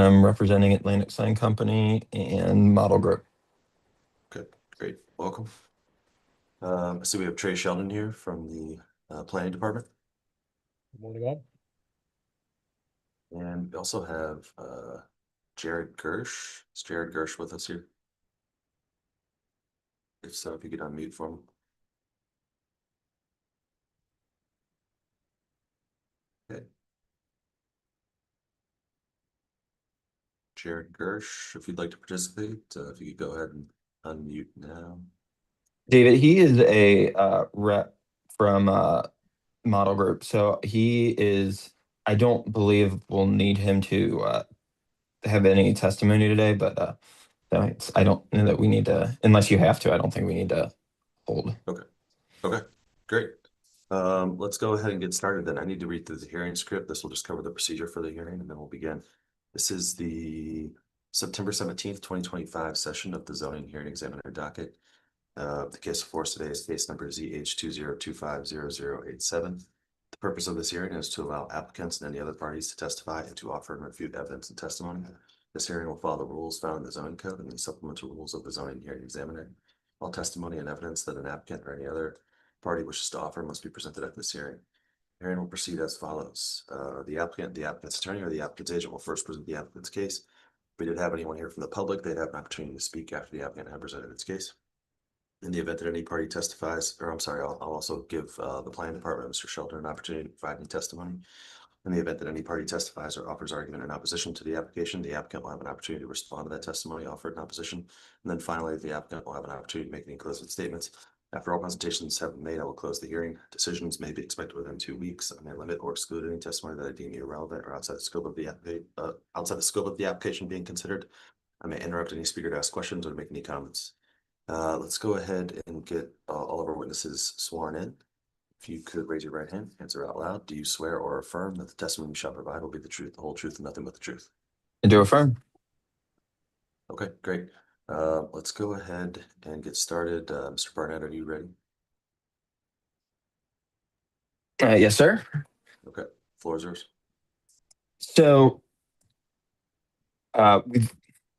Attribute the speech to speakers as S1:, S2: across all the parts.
S1: I'm representing Atlantic Sign Company and Model Group.
S2: Good, great, welcome. So we have Trey Sheldon here from the planning department.
S3: Good morning, all.
S2: And we also have Jared Gersh. Is Jared Gersh with us here? If so, if you could unmute for him. Okay. Jared Gersh, if you'd like to participate, if you could go ahead and unmute now.
S1: David, he is a rep from Model Group, so I don't believe we'll need him to have any testimony today, but I don't know that we need to, unless you have to, I don't think we need to hold.
S2: Okay, great. Let's go ahead and get started then. I need to read through the hearing script. This will just cover the procedure for the hearing, and then we'll begin. This is the September 17th, 2025 session of the zoning hearing examiner docket. The case before us today is case number ZH20250087. The purpose of this hearing is to allow applicants and any other parties to testify and to offer and refute evidence and testimony. This hearing will follow the rules found in the zoning code and the supplemental rules of the zoning hearing examiner. All testimony and evidence that an applicant or any other party wishes to offer must be presented at this hearing. The hearing will proceed as follows. The applicant, the applicant's attorney, or the applicant's agent will first present the applicant's case. If we did have anyone here from the public, they'd have an opportunity to speak after the applicant had presented its case. In the event that any party testifies, or I'm sorry, I'll also give the planning department, Mr. Sheldon, an opportunity to provide any testimony. In the event that any party testifies or offers argument in opposition to the application, the applicant will have an opportunity to respond to that testimony offered in opposition. And then finally, the applicant will have an opportunity to make any closing statements. After all presentations have been made, I will close the hearing. Decisions may be expected within 2 weeks. I may limit or exclude any testimony that I deem irrelevant or outside the scope of the application being considered. I may interrupt any speaker to ask questions or make any comments. Let's go ahead and get all of our witnesses sworn in. If you could raise your right hand, answer out loud. Do you swear or affirm that the testimony you shall provide will be the truth, the whole truth, and nothing but the truth?
S1: I do affirm.
S2: Okay, great. Let's go ahead and get started. Mr. Barnett, are you ready?
S1: Yes, sir.
S2: Okay, floor is yours.
S1: So we've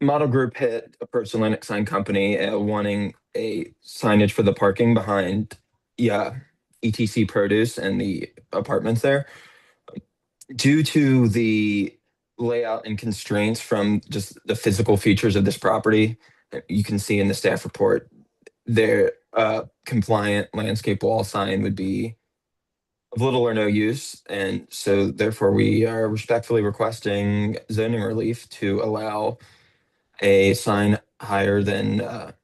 S1: Model Group had approached Atlantic Sign Company wanting a signage for the parking behind ETC Produce and the apartments there. Due to the layout and constraints from just the physical features of this property, you can see in the staff report, their compliant landscape wall sign would be of little or no use. And so therefore we are respectfully requesting zoning relief to allow a sign higher than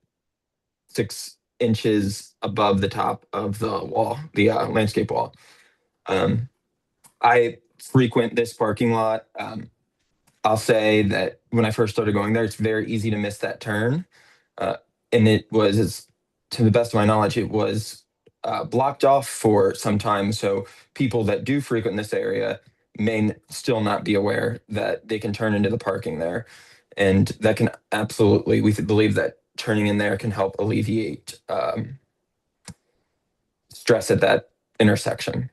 S1: 6 inches above the top of the wall, the landscape wall. I frequent this parking lot. I'll say that when I first started going there, it's very easy to miss that turn. And it was, to the best of my knowledge, it was blocked off for some time. So people that do frequent this area may still not be aware that they can turn into the parking there. And that can absolutely, we believe that turning in there can help alleviate stress at that intersection.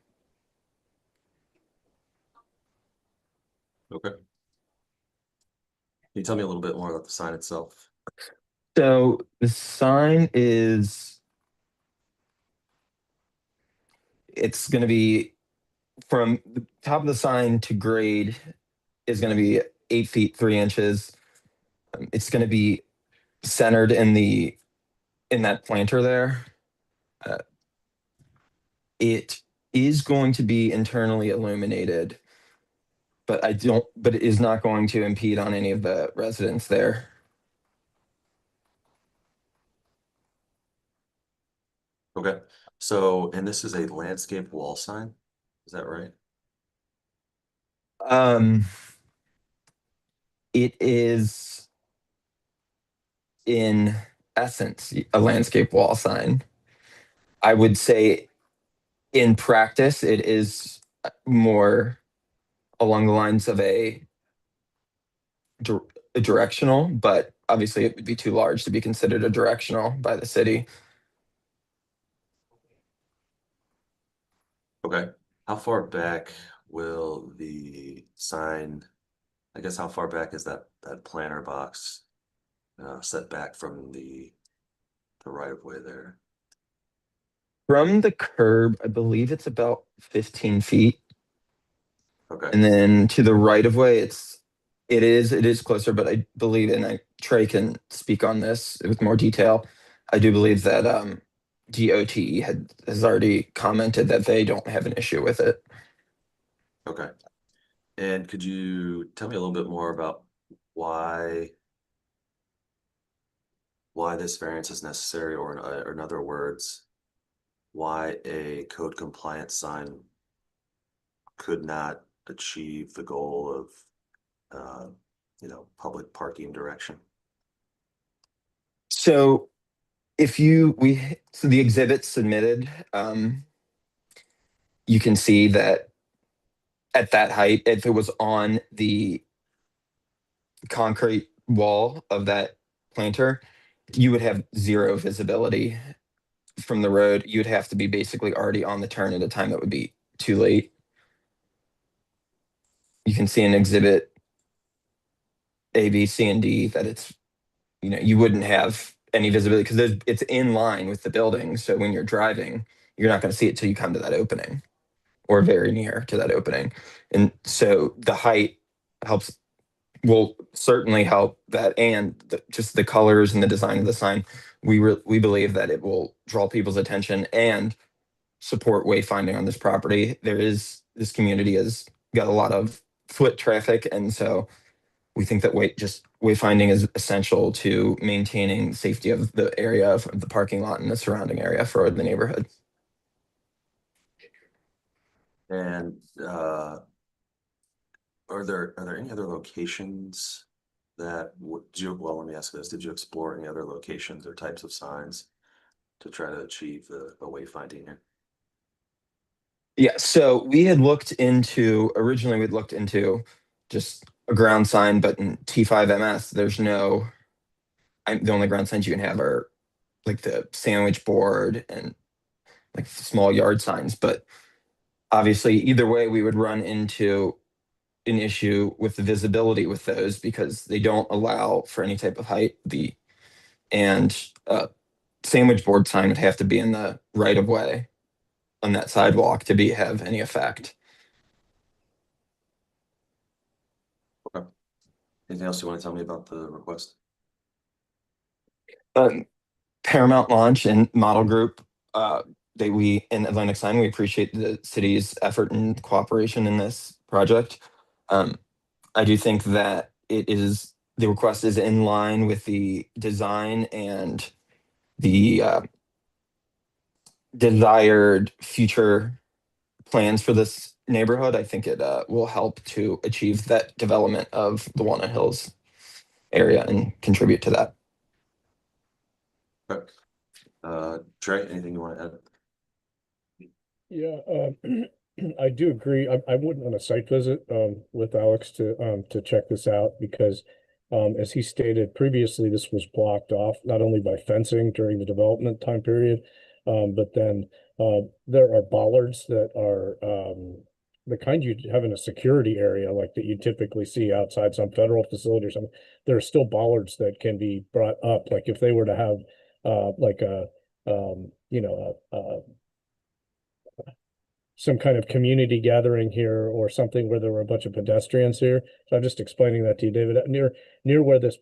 S2: Okay. Can you tell me a little bit more about the sign itself?
S1: So the sign it's going to be from the top of the sign to grade is going to be 8 feet 3 inches. It's going to be centered in that planter there. It is going to be internally illuminated, but it is not going to impede on any of the residents there.
S2: Okay, so, and this is a landscape wall sign, is that right?
S1: It is in essence a landscape wall sign. I would say in practice, it is more along the lines of a directional, but obviously it would be too large to be considered a directional by the city.
S2: Okay, how far back will the sign I guess how far back is that planter box set back from the right of way there?
S1: From the curb, I believe it's about 15 feet.
S2: Okay,
S1: And then to the right of way, it is closer, but I believe, and Trey can speak on this with more detail. I do believe that DOT has already commented that they don't have an issue with it.
S2: okay. And could you tell me a little bit more about why this variance is necessary, or in other words, why a code compliant sign could not achieve the goal of, public parking direction?
S1: So so the exhibits submitted, you can see that at that height, if it was on the concrete wall of that planter, you would have zero visibility from the road. You'd have to be basically already on the turn at a time that would be too late. You can see in exhibit A, B, C, and D that you wouldn't have any visibility because it's in line with the building. So when you're driving, you're not going to see it till you come to that opening or very near to that opening. And so the height helps, will certainly help that, and just the colors and the design of the sign. We believe that it will draw people's attention and support wayfinding on this property. This community has got a lot of foot traffic, and so we think that wayfinding is essential to maintaining safety of the area of the parking lot and the surrounding area for the neighborhood.
S2: And are there any other locations that well, let me ask this, did you explore any other locations or types of signs to try to achieve the wayfinding here?
S1: Yeah, so originally we'd looked into just a ground sign, but in T5MS, the only ground signs you can have are like the sandwich board and like small yard signs. But obviously, either way, we would run into an issue with the visibility with those because they don't allow for any type of height. And sandwich board sign would have to be in the right of way on that sidewalk to have any effect.
S2: Okay. Anything else you want to tell me about the request?
S1: Paramount Launch and Model Group, we in Atlantic Sign, we appreciate the city's effort and cooperation in this project. I do think that the request is in line with the design and the desired future plans for this neighborhood. I think it will help to achieve that development of the Walnut Hills area and contribute to that.
S2: Okay. Trey, anything you want to add?
S3: Yeah, I do agree. I went on a site visit with Alex to check this out because as he stated previously, this was blocked off not only by fencing during the development time period, but then there are bollards that are the kind you'd have in a security area like that you typically see outside some federal facility or something. There are still bollards that can be brought up, like if they were to have like a some kind of community gathering here or something where there were a bunch of pedestrians here. So I'm just explaining that to you, David. Near where this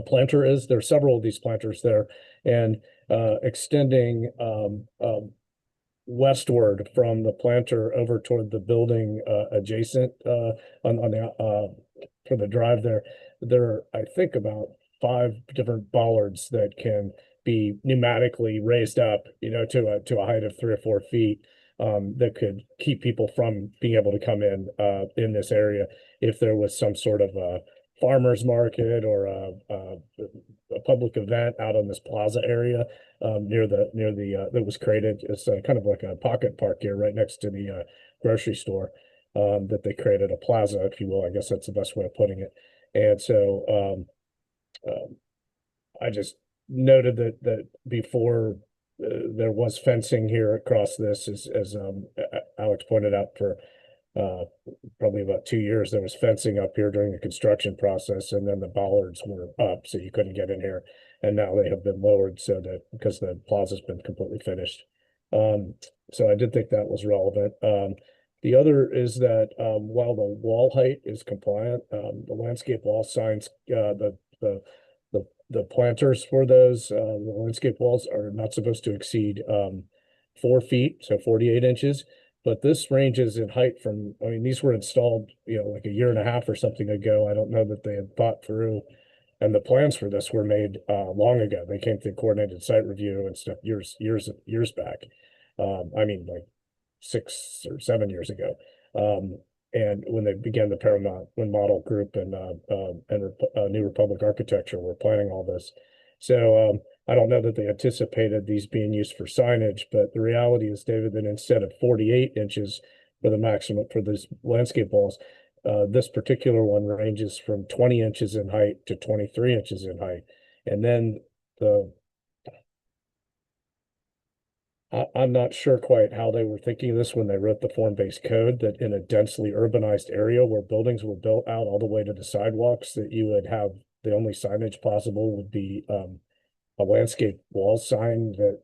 S3: planter is, there are several of these planters there, and extending westward from the planter over toward the building adjacent on the for the drive there. There are, I think, about 5 different bollards that can be pneumatically raised up, to a height of 3 or 4 feet, that could keep people from being able to come in this area if there was some sort of a farmer's market or a public event out on this plaza area near the that was created. It's kind of like a pocket park here right next to the grocery store that they created, a plaza, if you will. I guess that's the best way of putting it. And so I just noted that before there was fencing here across this, as Alex pointed out, for probably about 2 years, there was fencing up here during the construction process, and then the bollards were up, so you couldn't get in here. And now they have been lowered so that, because the plaza's been completely finished. So I did think that was relevant. The other is that, while the wall height is compliant, the landscape wall signs, the planters for those, the landscape walls are not supposed to exceed, 4 feet, so 48 inches. But this ranges in height from, I mean, these were installed, like a year and a half or something ago. I don't know that they had thought through. And the plans for this were made long ago. They came through coordinated site review and stuff years back. I mean, like 6 or 7 years ago. And when they began the Paramount, when Model Group and New Republic Architecture were planning all this. So I don't know that they anticipated these being used for signage, but the reality is, David, that instead of 48 inches for the maximum for these landscape walls, this particular one ranges from 20 inches in height to 23 inches in height. And then I'm not sure quite how they were thinking of this when they wrote the form-based code, that in a densely urbanized area where buildings were built out all the way to the sidewalks, that you would have the only signage possible would be a landscape wall sign that,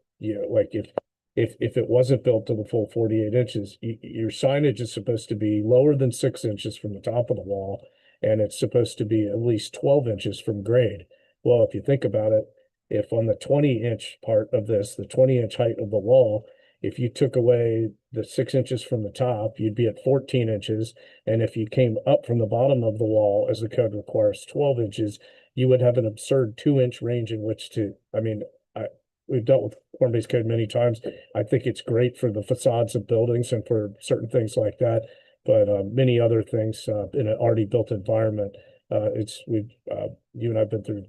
S3: like if it wasn't built to the full 48 inches, your signage is supposed to be lower than 6 inches from the top of the wall, and it's supposed to be at least 12 inches from grade. Well, if you think about it, if on the 20-inch part of this, the 20-inch height of the wall, if you took away the 6 inches from the top, you'd be at 14 inches. And if you came up from the bottom of the wall, as the code requires 12 inches, you would have an absurd 2-inch range in which to, I mean, we've dealt with form-based code many times. I think it's great for the facades of buildings and for certain things like that. But many other things in an already built environment, you and I've been through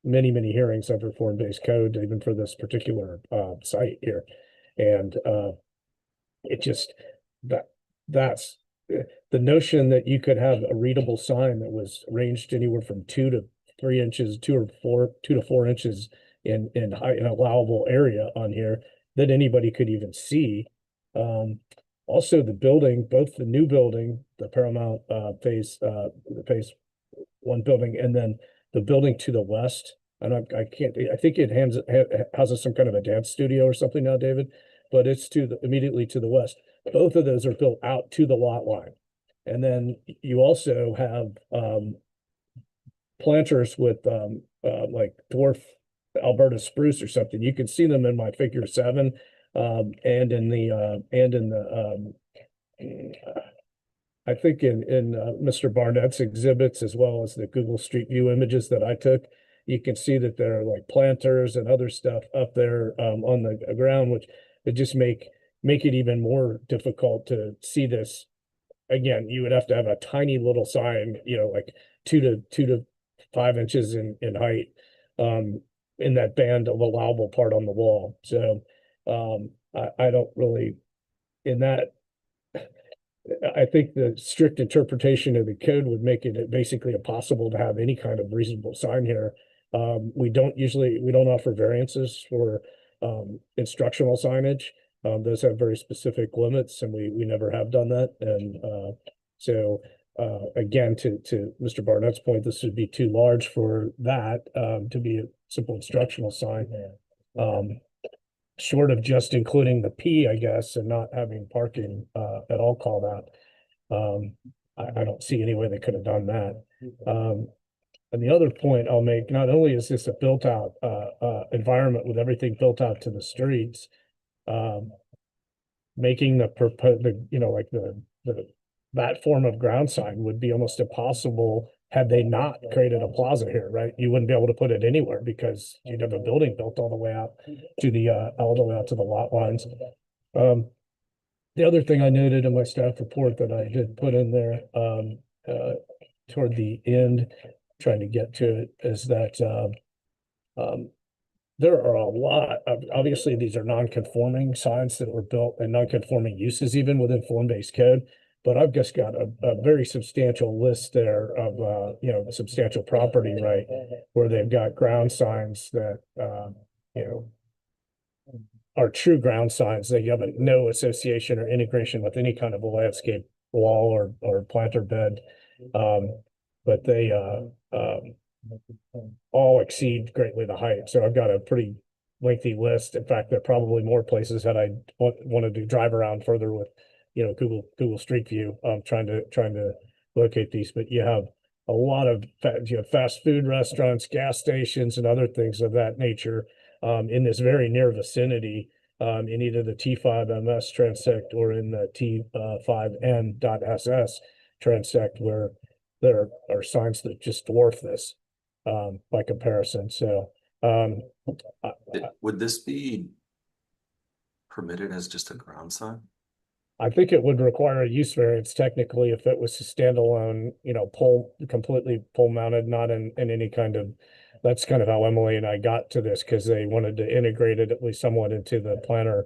S3: many hearings over form-based code, even for this particular site here. And it just, that's the notion that you could have a readable sign that was ranged anywhere from 2 to 3 inches, 2 to 4 inches in height, in allowable area on here, that anybody could even see. Also the building, both the new building, the Paramount phase 1 building, and then the building to the west, and I think it houses some kind of a dance studio or something now, David, but it's immediately to the west. Both of those are built out to the lot line. And then you also have planters with like dwarf Alberta spruce or something. You can see them in my figure 7 and in the I think in Mr. Barnett's exhibits, as well as the Google Street View images that I took. You can see that there are like planters and other stuff up there on the ground, which would just make it even more difficult to see this. Again, you would have to have a tiny little sign, like 2 to 5 inches in height in that band of allowable part on the wall. So I don't really, in that, I think the strict interpretation of the code would make it basically impossible to have any kind of reasonable sign here. We don't offer variances for instructional signage. Those have very specific limits, and we never have done that. And so again, to Mr. Barnett's point, this would be too large for that to be a simple instructional sign. Short of just including the P, I guess, and not having parking at all called out. I don't see any way they could have done that. And the other point I'll make, not only is this a built out environment with everything built out to the streets, making that form of ground sign would be almost impossible had they not created a plaza here, right? You wouldn't be able to put it anywhere because you'd have a building built all the way out to the lot lines. The other thing I noted in my staff report that I did put in there toward the end, trying to get to it, is that there are a lot of, obviously these are non-conforming signs that were built, and non-conforming uses even within form-based code. But I've just got a very substantial list there of, substantial property, right, where they've got ground signs that, are true ground signs that you have no association or integration with any kind of a landscape wall or planter bed. But they all exceed greatly the height. So I've got a pretty lengthy list. In fact, there are probably more places that I want to drive around further with, Google Street View, trying to locate these. But you have a lot of fast food restaurants, gas stations, and other things of that nature in this very near vicinity, in either the T5MS transect or in the T5N.SS transect, where there are signs that just dwarf this by comparison. So
S2: Would this be permitted as just a ground sign?
S3: I think it would require a use variance technically if it was a standalone, completely pole mounted, not in any kind of, that's kind of how Emily and I got to this, because they wanted to integrate it at least somewhat into the planner.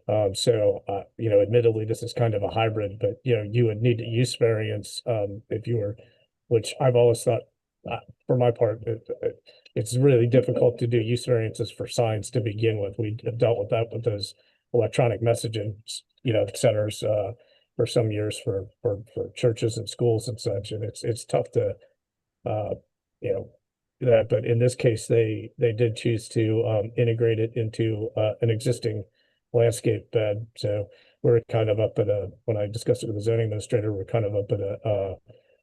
S3: Admittedly, this is kind of a hybrid, but you would need a use variance if you were, which I've always thought, for my part, it's really difficult to do use variances for signs to begin with. We have dealt with that with those electronic messaging, centers for some years for churches and schools and such, and it's tough to that. But in this case, they did choose to integrate it into an existing landscape bed. So we're kind of up at when I discussed it with the zoning administrator, we're kind of up at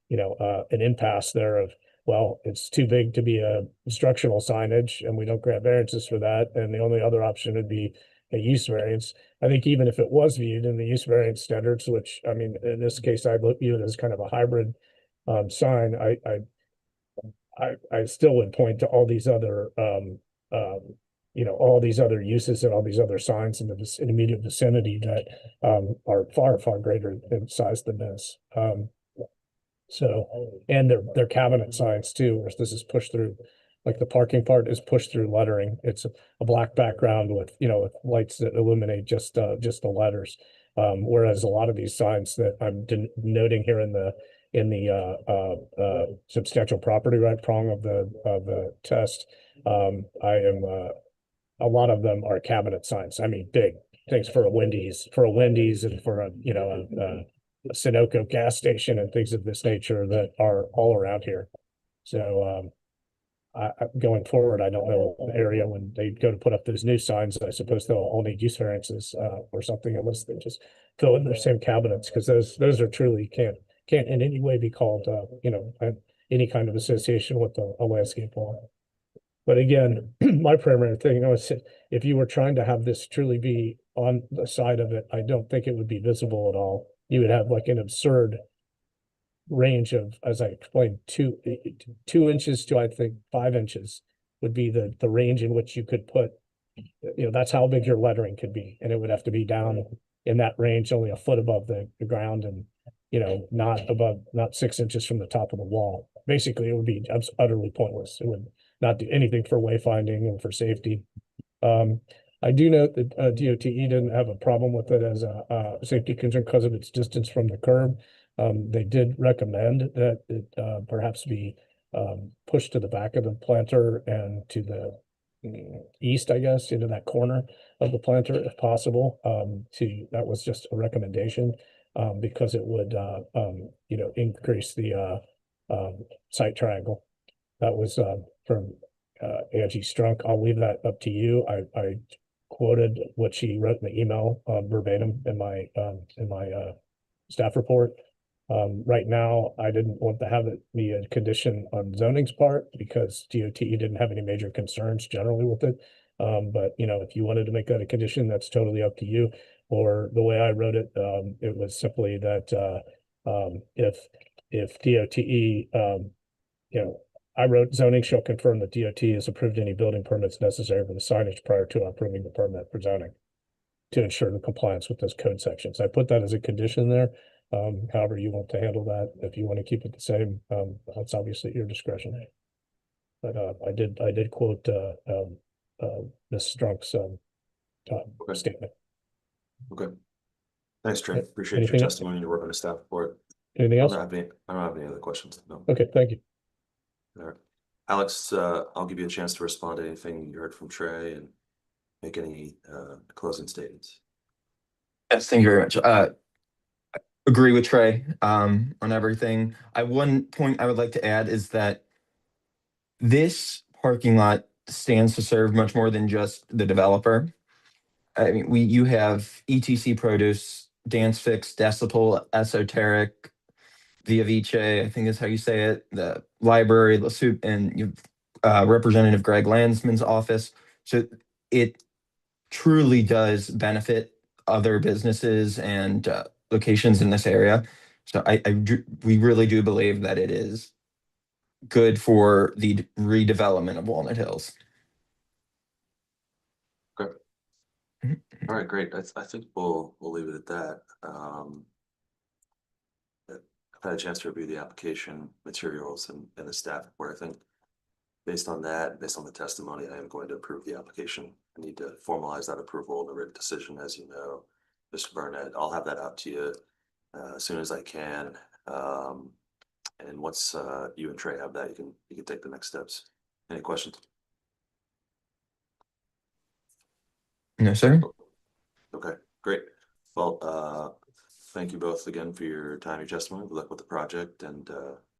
S3: an impasse there of, well, it's too big to be a instructional signage and we don't grant variances for that. And the only other option would be a use variance. I think even if it was viewed in the use variance standards, which, I mean, in this case, I view it as kind of a hybrid sign, I still would point to all these other all these other uses and all these other signs in the immediate vicinity that are far, far greater in size than this. And they're cabinet signs too, whereas this is pushed through, like the parking part is pushed through lettering. It's a black background with, with lights that illuminate just the letters. Whereas a lot of these signs that I'm noting here in the substantial property right prong of the test, a lot of them are cabinet signs. I mean, big things for a Wendy's and for a Sunoco gas station and things of this nature that are all around here. So going forward, I don't know the area when they go to put up those new signs. I suppose they'll all need use variances or something, unless they just fill in their same cabinets, because those are truly can't in any way be called any kind of association with a landscape wall. But again, my primary thing, is if you were trying to have this truly be on the side of it, I don't think it would be visible at all. You would have like an absurd range of, as I explained, 2 inches to, I think, 5 inches would be the range in which you could put, that's how big your lettering could be. And it would have to be down in that range, only a foot above the ground, and, not 6 inches from the top of the wall. Basically, it would be utterly pointless. It would not do anything for wayfinding and for safety. I do note that DOTE didn't have a problem with it as a safety concern because of its distance from the curb. They did recommend that it perhaps be pushed to the back of the planter and to the east, I guess, into that corner of the planter if possible. That was just a recommendation because it would increase the site triangle. That was from Angie Strunk. I'll leave that up to you. I quoted what she wrote in the email verbatim in my staff report. Right now, I didn't want to have it be a condition on zoning's part because DOTE didn't have any major concerns generally with it. But if you wanted to make that a condition, that's totally up to you. Or the way I wrote it, it was simply that if DOTE, I wrote zoning shall confirm that DOT has approved any building permits necessary for the signage prior to approving the permit for zoning to ensure the compliance with those code sections. I put that as a condition there. However you want to handle that, if you want to keep it the same, that's obviously your discretion. But I did quote Ms. Strunk's statement.
S2: Okay. Thanks, Trent. Appreciate
S3: Anything
S2: your
S3: else?
S2: testimony and your work on the staff report.
S3: Anything
S2: I
S3: else?
S2: don't have any other questions. No.
S3: Okay, thank you.
S2: All right. Alex, I'll give you a chance to respond to anything you heard from Trey and make any closing statements.
S1: Yes, thank you very much. agree with Trey on everything. One point I would like to add is that this parking lot stands to serve much more than just the developer. I mean, you have ETC Produce, Dance Fix, Decibel, Esoteric, Via Vice, I think is how you say it, the library, La Soup, and Representative Greg Landsman's office. So it truly does benefit other businesses and locations in this area. So we really do believe that it is good for the redevelopment of Walnut Hills.
S2: Okay.
S1: Mhm.
S2: All right, great. I think we'll leave it at that. I've had a chance to review the application materials and the staff report. I think based on that, based on the testimony, I am going to approve the application. I need to formalize that approval in the written decision, as you know, Mr. Burnett. I'll have that out to you as soon as I can. And once you and Trey have that, you can take the next steps. Any questions?
S1: No, sir.
S2: Okay, great. Well, thank you both again for your time, your testimony. Good luck with the project, and